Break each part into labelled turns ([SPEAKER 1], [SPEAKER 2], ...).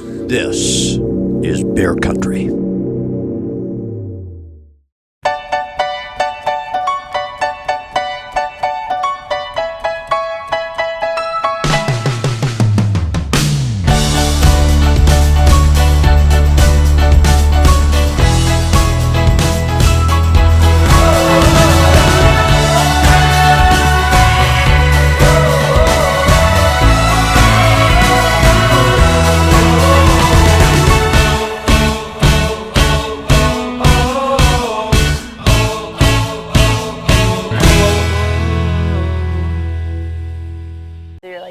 [SPEAKER 1] This is Bear Country.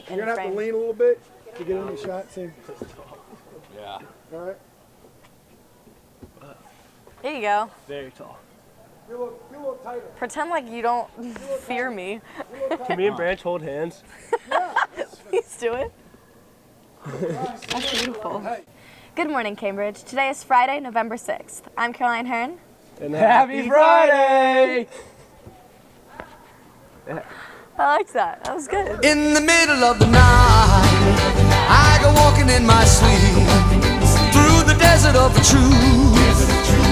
[SPEAKER 2] You're gonna have to lean a little bit to get in the shot. Same.
[SPEAKER 1] Yeah.
[SPEAKER 2] All right.
[SPEAKER 3] Here you go.
[SPEAKER 4] Very tall.
[SPEAKER 2] Get a little tighter.
[SPEAKER 3] Pretend like you don't fear me.
[SPEAKER 4] Can me and Branch hold hands?
[SPEAKER 3] Please do it. That's beautiful. Good morning, Cambridge. Today is Friday, November 6th. I'm Caroline Hearn.
[SPEAKER 4] And happy Friday!
[SPEAKER 3] I liked that. That was good.
[SPEAKER 5] In the middle of the night, I go walking in my sleep, through the desert of the truth,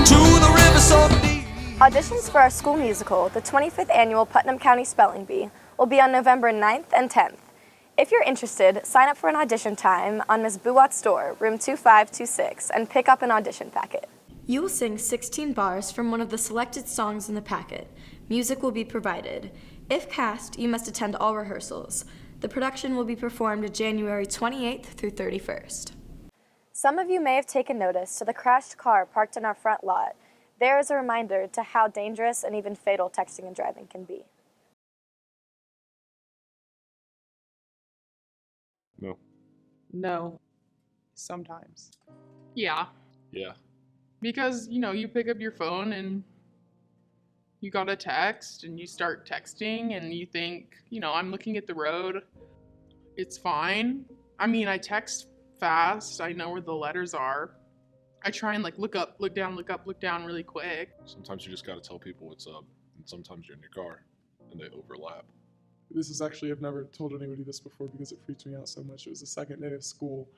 [SPEAKER 5] to the river so deep.
[SPEAKER 3] Auditions for our school musical, the 25th Annual Putnam County Spelling Bee, will be on November 9th and 10th. If you're interested, sign up for an audition time on Ms. Buwat's door, room 2526, and pick up an audition packet. You will sing 16 bars from one of the selected songs in the packet. Music will be provided. If cast, you must attend all rehearsals. The production will be performed January 28th through 31st. Some of you may have taken notice to the crashed car parked in our front lot. There is a reminder to how dangerous and even fatal texting and driving can be.
[SPEAKER 6] No.
[SPEAKER 7] No. Sometimes.
[SPEAKER 8] Yeah,
[SPEAKER 6] Yeah.
[SPEAKER 8] because you pick up your phone and you got a text and you start texting and you think, I'm looking at the road. It's fine. I mean, I text fast. I know where the letters are. I try and look up, look down, look up, look down really quick.
[SPEAKER 6] Sometimes you just got to tell people what's up, and sometimes you're in your car and they overlap.
[SPEAKER 9] This is actually, I've never told anybody this before because it freaked me out so much. It was the second day of school.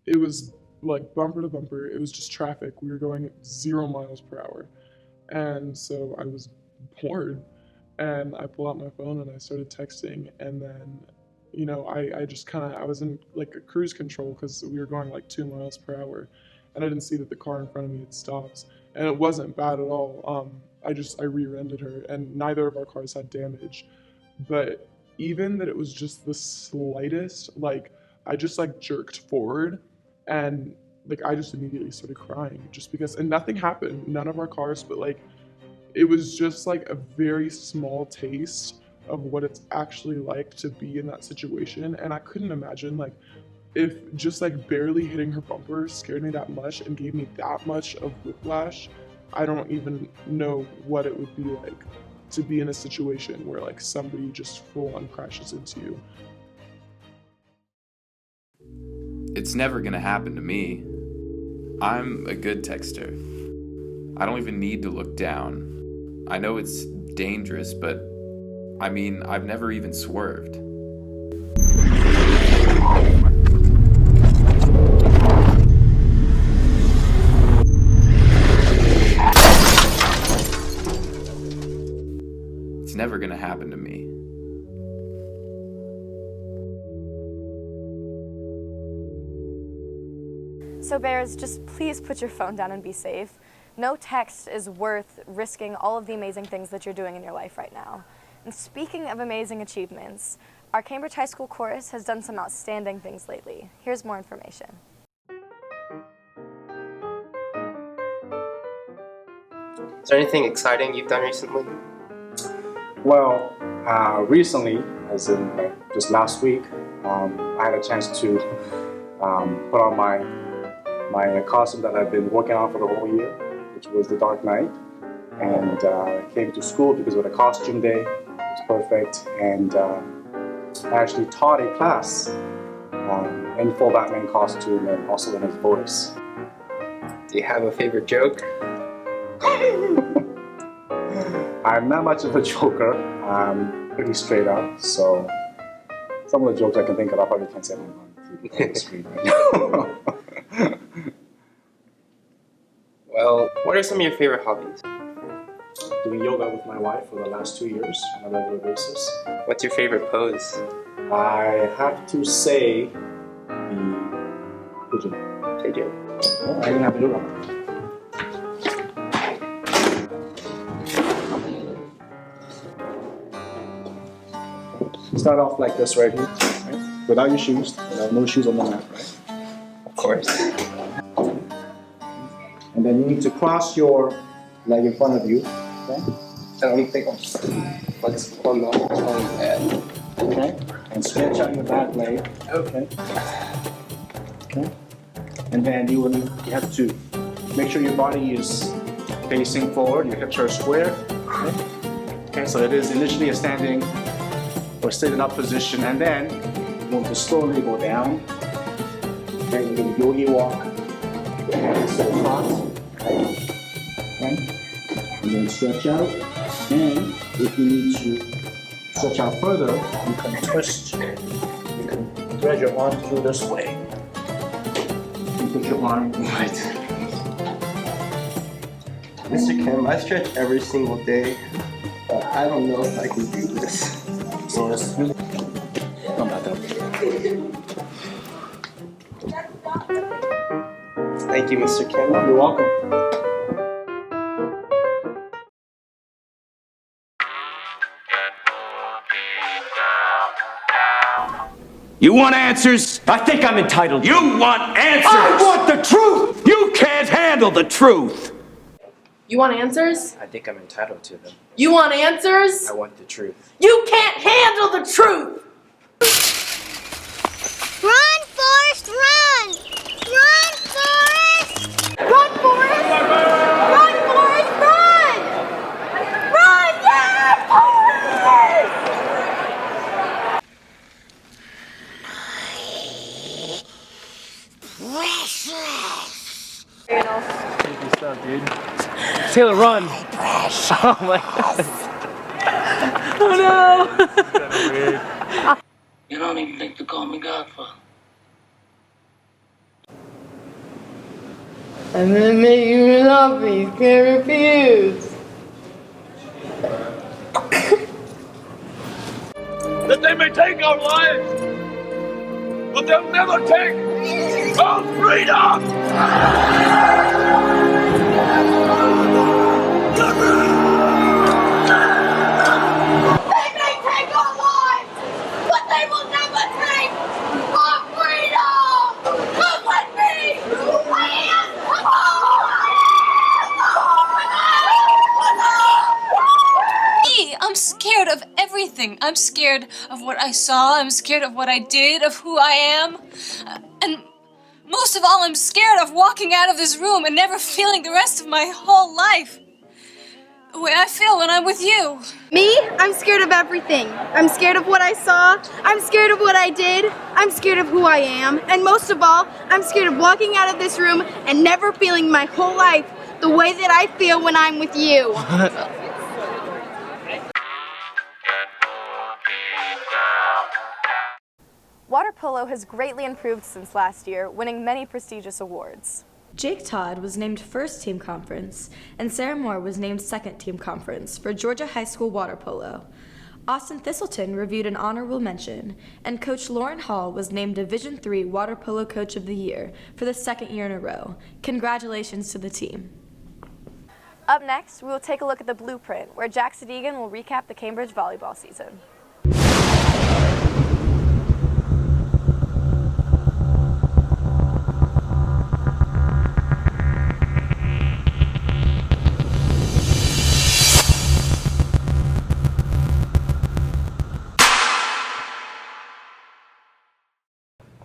[SPEAKER 9] It was like bumper to bumper. It was just traffic. We were going at 0 miles per hour. And so I was bored and I pulled out my phone and I started texting. And then, I just I was in a cruise control because we were going 2 miles per hour. And I didn't see that the car in front of me had stopped. And it wasn't bad at all. I rear-ended her and neither of our cars had damage. But even that it was just the slightest, I just jerked forward and I just immediately started crying just because, and nothing happened, none of our cars, but it was just a very small taste of what it's actually like to be in that situation. And I couldn't imagine if just barely hitting her bumper scared me that much and gave me that much of whiplash. I don't even know what it would be like to be in a situation where somebody just full on crashes into you.
[SPEAKER 10] It's never gonna happen to me. I'm a good texter. I don't even need to look down. I know it's dangerous, but I've never even swerved. It's never gonna happen to me.
[SPEAKER 3] So Bears, just please put your phone down and be safe. No text is worth risking all of the amazing things that you're doing in your life right now. And speaking of amazing achievements, our Cambridge High School chorus has done some outstanding things lately. Here's more information.
[SPEAKER 11] Is there anything exciting you've done recently?
[SPEAKER 12] Well, recently, as in just last week, I had a chance to put on my costume that I've been working on for the whole year, which was the Dark Knight, and came to school because of the costume day. It was perfect, and I actually taught a class in full Batman costume and also in his voice.
[SPEAKER 11] Do you have a favorite joke?
[SPEAKER 12] I'm not much of a joker. I'm pretty straight up, so some of the jokes I can think of, I probably can't say them on the screen right now.
[SPEAKER 11] are some of your favorite hobbies?
[SPEAKER 12] Doing yoga with my wife for the last 2 years on a regular basis.
[SPEAKER 11] What's your favorite pose?
[SPEAKER 12] I have to say the pigeon.
[SPEAKER 11] Pigeon.
[SPEAKER 12] I didn't have to do that. Start off like this right here, right? Without your shoes. No shoes on the mat, right?
[SPEAKER 11] Of course.
[SPEAKER 12] And then you need to cross your leg in front of you. Okay?
[SPEAKER 11] I don't think I'm flexible enough to that.
[SPEAKER 12] Okay? And stretch out your back leg. Okay. Okay. And then you have to make sure your body is facing forward, your hips are square. Okay? Okay, so it is initially a standing or sitting up position, and then you want to slowly go down. Okay, you do yogi walk. Your hands to the front. Okay. Okay. And then stretch out. And if you need to stretch out further, you can twist. You can thread your arm through this way. You put your arm right.
[SPEAKER 11] Mr. Kim, I stretch every single day, but I don't know if I can do this.
[SPEAKER 12] So it's really come back up.
[SPEAKER 11] Thank you, Mr. Kim.
[SPEAKER 12] You're welcome.
[SPEAKER 1] You want answers? I think I'm entitled. You want answers? I want the truth! You can't handle the truth!
[SPEAKER 13] You want answers?
[SPEAKER 11] I think I'm entitled to them.
[SPEAKER 13] You want answers?
[SPEAKER 11] I want the truth.
[SPEAKER 13] You can't handle the truth!
[SPEAKER 14] Run, Forrest, run! Run, Forrest! Run, Forrest! Run, Forrest, run! Run, yeah, Forrest! Precious!
[SPEAKER 4] Good stuff, dude. Taylor, run! Oh my god. Oh no! That's kind of weird.
[SPEAKER 15] You don't even think to call me Godfather.
[SPEAKER 13] I'm gonna make you love me, can't refuse.
[SPEAKER 16] That they may take our lives, but they'll never take our freedom!
[SPEAKER 14] They may take our lives, but they will never take our freedom! Come with me!
[SPEAKER 17] I'm scared of everything. I'm scared of what I saw. I'm scared of what I did, of who I am. And most of all, I'm scared of walking out of this room and never feeling the rest of my whole life the way I feel when I'm with you.
[SPEAKER 18] Me? I'm scared of everything. I'm scared of what I saw. I'm scared of what I did. I'm scared of who I am. And most of all, I'm scared of walking out of this room and never feeling my whole life the way that I feel when I'm with you.
[SPEAKER 3] Water polo has greatly improved since last year, winning many prestigious awards.
[SPEAKER 19] Jake Todd was named First Team Conference, and Sarah Moore was named Second Team Conference for Georgia High School Water Polo. Austin Thistleton reviewed an honorable mention, and Coach Lauren Hall was named Division III Water Polo Coach of the Year for the second year in a row. Congratulations to the team.
[SPEAKER 3] Up next, we will take a look at the blueprint, where Jack Sadegan will recap the Cambridge volleyball season.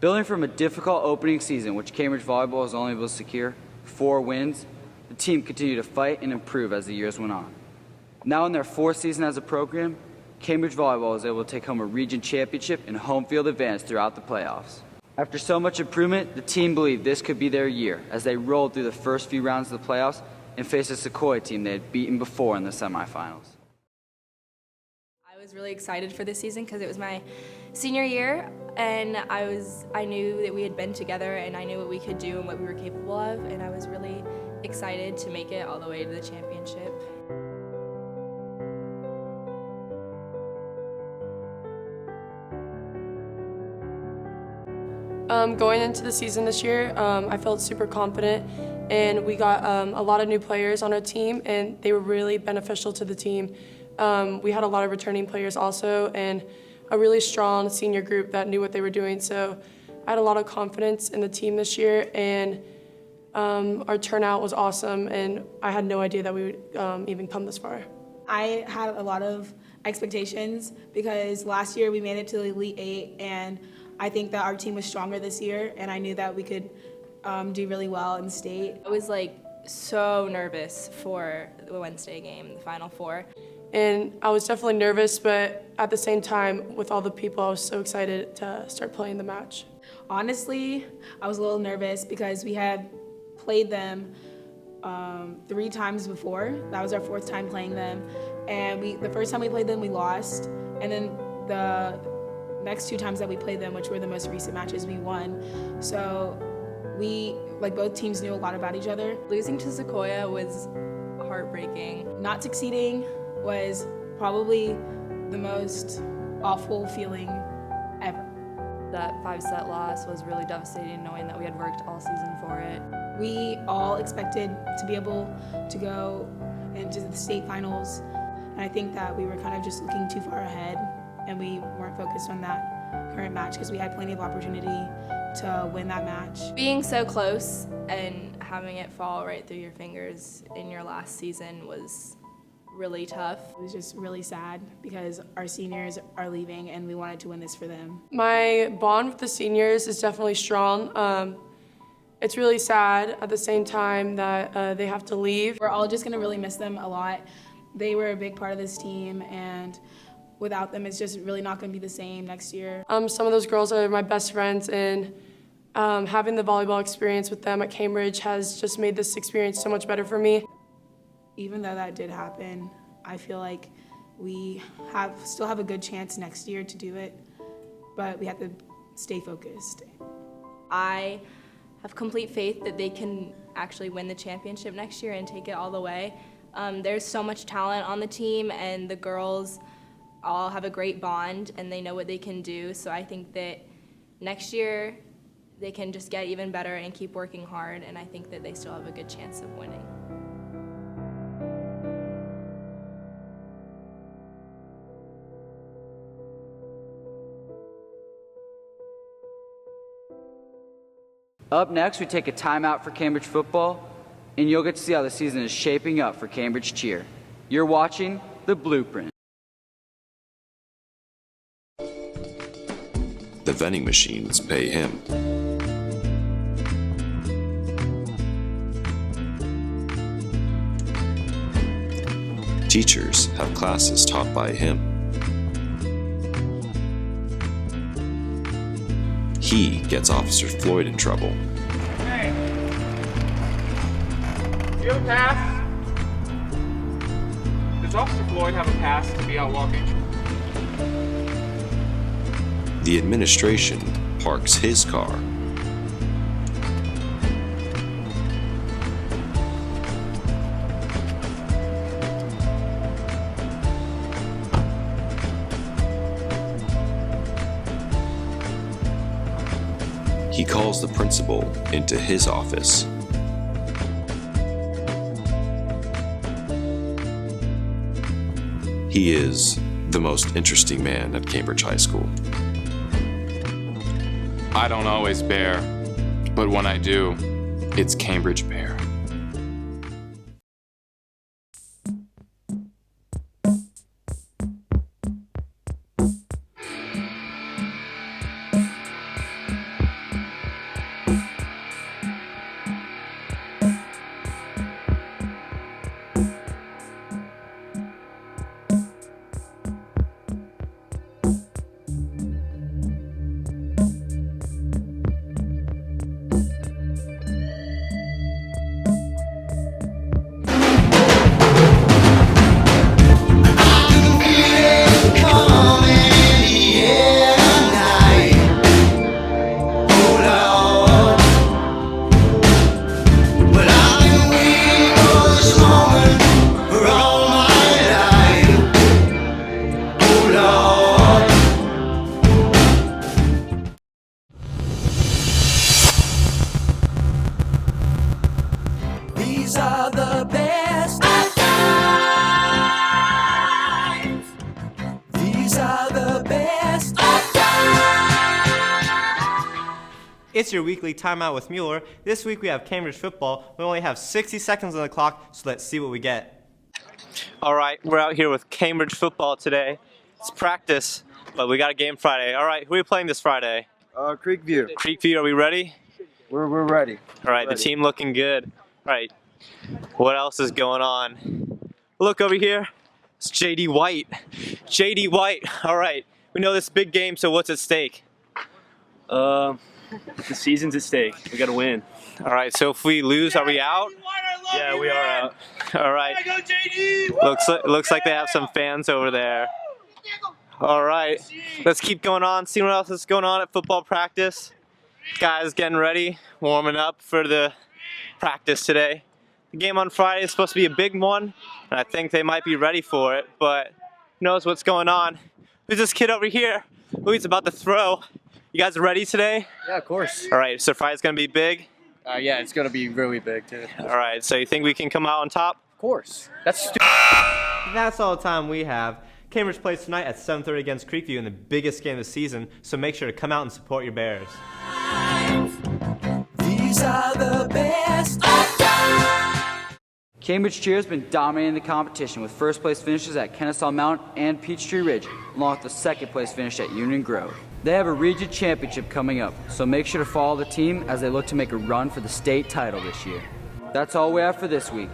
[SPEAKER 20] Building from a difficult opening season, which Cambridge Volleyball was only able to secure 4 wins, the team continued to fight and improve as the years went on. Now in their 4th season as a program, Cambridge Volleyball was able to take home a region championship and home field advance throughout the playoffs. After so much improvement, the team believed this could be their year as they rolled through the first few rounds of the playoffs and faced a Sequoia team they had beaten before in the semifinals.
[SPEAKER 21] I
[SPEAKER 19] was really excited for this season because it was my senior year, and I knew that we had been together and I knew what we could do and what we were capable of, and I was really excited to make it all the way to the championship.
[SPEAKER 21] Going into the season this year, I felt super confident, and we got a lot of new players on our team, and they were really beneficial to the team. We had a lot of returning players also, and a really strong senior group that knew what they were doing. So I had a lot of confidence in the team this year, and our turnout was awesome, and I had no idea that we would even come this far.
[SPEAKER 22] I had a lot of expectations because last year we made it to the Elite Eight, and I think that our team was stronger this year, and I knew that we could do really well in state.
[SPEAKER 19] I was so nervous for the Wednesday game, the Final Four.
[SPEAKER 21] And I was definitely nervous, but at the same time, with all the people, I was so excited to start playing the match.
[SPEAKER 22] Honestly, I was a little nervous because we had played them 3 times before. That was our 4th time playing them. And the first time we played them, we lost. And then the next 2 times that we played them, which were the most recent matches, we won. So both teams knew a lot about each other.
[SPEAKER 19] Losing to Sequoia was heartbreaking.
[SPEAKER 22] Not succeeding was probably the most awful feeling ever.
[SPEAKER 19] That 5-set loss was really devastating, knowing that we had worked all season for it.
[SPEAKER 22] We all expected to be able to go into the state finals, and I think that we were kind of just looking too far ahead, and we weren't focused on that current match because we had plenty of opportunity to win that match.
[SPEAKER 19] Being so close and having it fall right through your fingers in your last season was really tough.
[SPEAKER 22] It was just really sad because our seniors are leaving and we wanted to win this for them.
[SPEAKER 21] My bond with the seniors is definitely strong. It's really sad at the same time that they have to leave.
[SPEAKER 22] We're all just gonna really miss them a lot. They were a big part of this team, and without them, it's just really not gonna be the same next year.
[SPEAKER 21] Some of those girls are my best friends, and having the volleyball experience with them at Cambridge has just made this experience so much better for me.
[SPEAKER 22] Even though that did happen, I feel like we still have a good chance next year to do it, but we have to stay focused.
[SPEAKER 19] I have complete faith that they can actually win the championship next year and take it all the way. There's so much talent on the team, and the girls all have a great bond, and they know what they can do, so I think that next year they can just get even better and keep working hard, and I think that they still have a good chance of winning.
[SPEAKER 20] Up next, we take a timeout for Cambridge football, and you'll get to see how the season is shaping up for Cambridge cheer. You're watching The Blueprint.
[SPEAKER 6] The vending machines pay him. Teachers have classes taught by him. He gets Officer Floyd in trouble.
[SPEAKER 4] Hey, do you have a pass? Does Officer Floyd have a pass to be out walking?
[SPEAKER 6] The administration parks his car. He calls the principal into his office. He is the most interesting man at Cambridge High School.
[SPEAKER 10] I don't always bear, but when I do, it's Cambridge Bear.
[SPEAKER 2] It's your weekly timeout with Mueller. This week we have Cambridge football. We only have 60 seconds on the clock, so let's see what we get. All right, we're out here with Cambridge football today. It's practice, but we got a game Friday. All right, who are we playing this Friday?
[SPEAKER 5] Creekview.
[SPEAKER 2] Creekview, are we ready?
[SPEAKER 5] We're ready.
[SPEAKER 2] All right, the team looking good. All right, what else is going on? Look over here. It's JD White. JD White. All right, we know this is a big game, so what's at stake?
[SPEAKER 23] The season's at stake. We got to win.
[SPEAKER 2] All right, so if we lose, are we out?
[SPEAKER 23] Yeah, we are out.
[SPEAKER 2] All right. Looks like they have some fans over there. All right, let's keep going on. See what else is going on at football practice. Guys getting ready, warming up for the practice today. The game on Friday is supposed to be a big one, and I think they might be ready for it, but who knows what's going on. Who's this kid over here? Oh, he's about to throw. You guys ready today?
[SPEAKER 5] Yeah, of course.
[SPEAKER 2] All right, so Friday's gonna be big?
[SPEAKER 5] Yeah, it's going to be really big, too.
[SPEAKER 2] All right, so you think we can come out on top?
[SPEAKER 5] Of course. That's stupid.
[SPEAKER 2] That's all the time we have. Cambridge plays tonight at 7:30 against Creekview in the biggest game of the season, so make sure to come out and support your Bears.
[SPEAKER 14] These are the best.
[SPEAKER 20] Cambridge cheer has been dominating the competition with first place finishes at Kennesaw Mountain and Peachtree Ridge, along with the second place finish at Union Grove. They have a region championship coming up, so make sure to follow the team as they look to make a run for the state title this year. That's all we have for this week.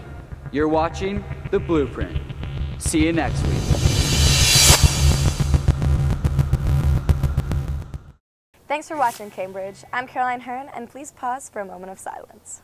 [SPEAKER 20] You're watching The Blueprint. See you next week.
[SPEAKER 3] Thanks for watching, Cambridge. I'm Caroline Hearn, and please pause for a moment of silence.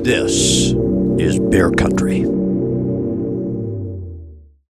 [SPEAKER 24] This is Bear Country.